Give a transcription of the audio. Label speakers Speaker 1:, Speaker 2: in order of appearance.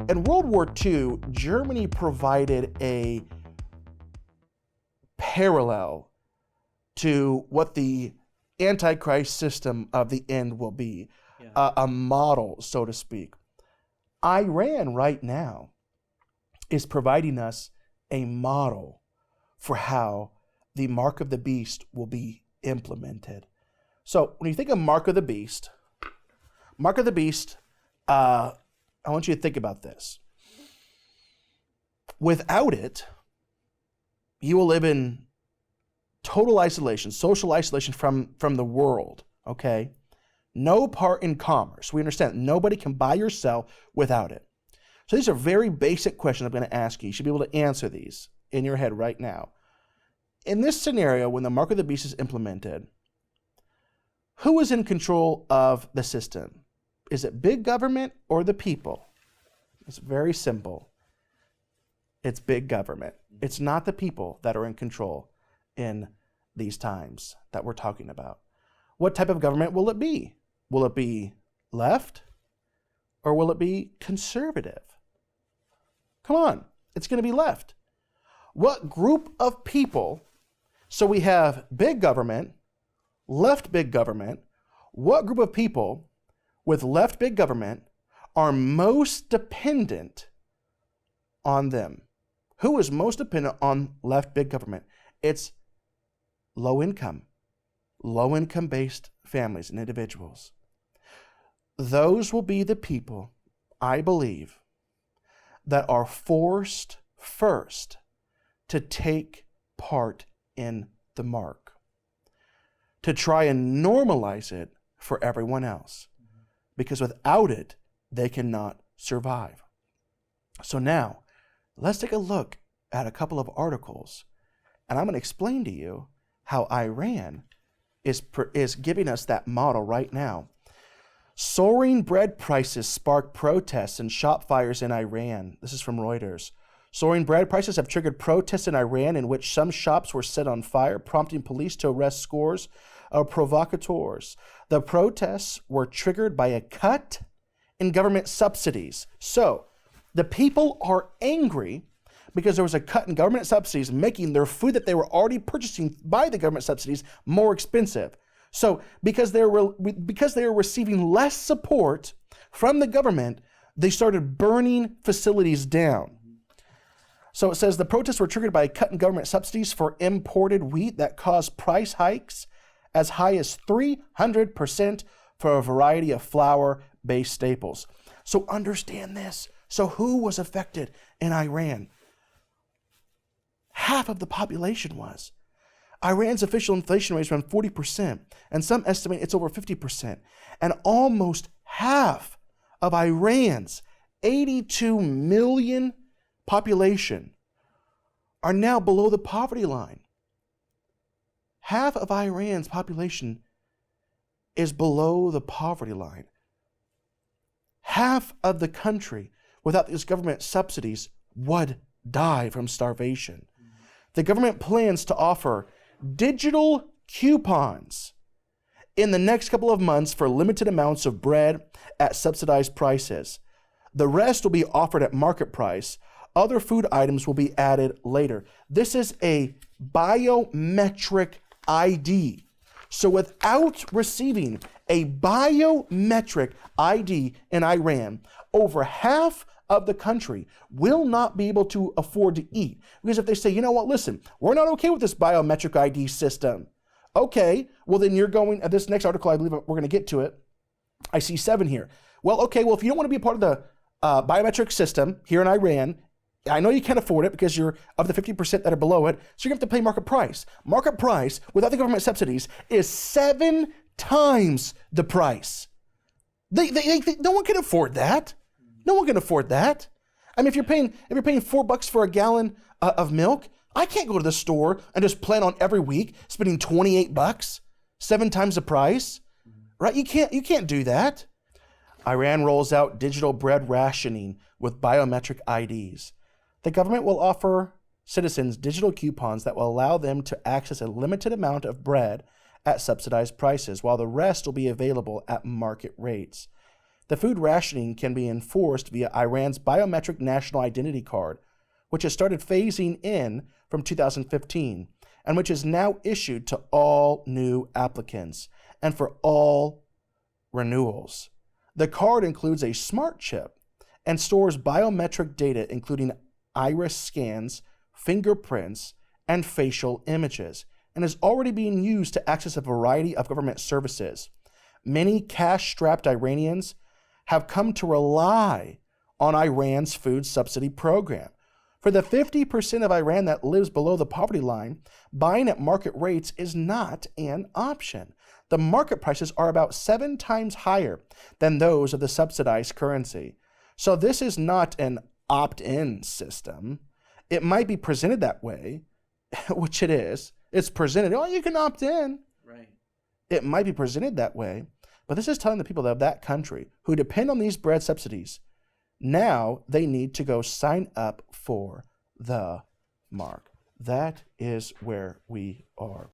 Speaker 1: In World War II, Germany provided a parallel to what the Antichrist system of the end will be, a model, so to speak. Iran right now is providing us a model for how the mark of the beast will be implemented. So when you think of mark of the beast, I want you to think about this. Without it, you will live in total isolation, social isolation from the world, okay? No part in commerce. We understand that nobody can buy or sell without it. So these are very basic questions I'm going to ask you. You should be able to answer these in your head right now. In this scenario, when the mark of the beast is implemented, who is in control of the system? Is it big government or the people? It's very simple. It's big government. It's not the people that are in control in these times that we're talking about. What type of government will it be? Will it be left or will it be conservative? Come on, it's going to be left. What group of people? So we have big government, left big government. What group of people with left big government are most dependent on them? Who is most dependent on left big government? It's low income based families and individuals. Those will be the people, I believe, that are forced first to take part in the mark, to try and normalize it for everyone else, because without it, they cannot survive. So now, let's take a look at a couple of articles, and I'm going to explain to you how Iran is giving us that model right now. Soaring bread prices spark protests and shop fires in Iran. This is from Reuters. Soaring bread prices have triggered protests in Iran in which some shops were set on fire, prompting police to arrest scores of provocateurs. The protests were triggered by a cut in government subsidies. So, the people are angry because there was a cut in government subsidies, making their food that they were already purchasing by the government subsidies more expensive. So because they were receiving less support from the government, they started burning facilities down. So it says the protests were triggered by a cut in government subsidies for imported wheat that caused price hikes as high as 300% for a variety of flour-based staples. So understand this. So who was affected in Iran? Half of the population was. Iran's official inflation rate is around 40%, and some estimate it's over 50%. And almost half of Iran's 82 million population are now below the poverty line. Half of Iran's population is below the poverty line. Half of the country, without these government subsidies, would die from starvation. The government plans to offer digital coupons in the next couple of months for limited amounts of bread at subsidized prices. The rest will be offered at market price. Other food items will be added later. This is a biometric ID. So without receiving a biometric ID in Iran, over half of the country will not be able to afford to eat. Because if they say, you know what, listen, we're not okay with this biometric ID system. Okay, well then you're going, at this next article, I believe we're going to get to it. I see 7 here. Well, okay, well if you don't want to be a part of the biometric system here in Iran, I know you can't afford it because you're of the 50% that are below it, so you're going to have to pay market price. Market price, without the government subsidies, is 7 times the price. No one can afford that. No one can afford that. I mean, if you're paying $4 for a gallon of milk, I can't go to the store and just plan on every week spending $28, 7 times the price, right? You can't do that. Iran rolls out digital bread rationing with biometric IDs. The government will offer citizens digital coupons that will allow them to access a limited amount of bread at subsidized prices, while the rest will be available at market rates. The food rationing can be enforced via Iran's biometric national identity card, which has started phasing in from 2015 and which is now issued to all new applicants and for all renewals. The card includes a smart chip and stores biometric data including iris scans, fingerprints, and facial images, and is already being used to access a variety of government services. Many cash-strapped Iranians have come to rely on Iran's food subsidy program. For the 50% of Iran that lives below the poverty line, buying at market rates is not an option. The market prices are about 7 times higher than those of the subsidized currency. So this is not an opt-in system. It might be presented that way, which it is. It's presented, oh, you can opt in.
Speaker 2: Right.
Speaker 1: It might be presented that way, but this is telling the people of that country who depend on these bread subsidies, now they need to go sign up for the mark. That is where we are.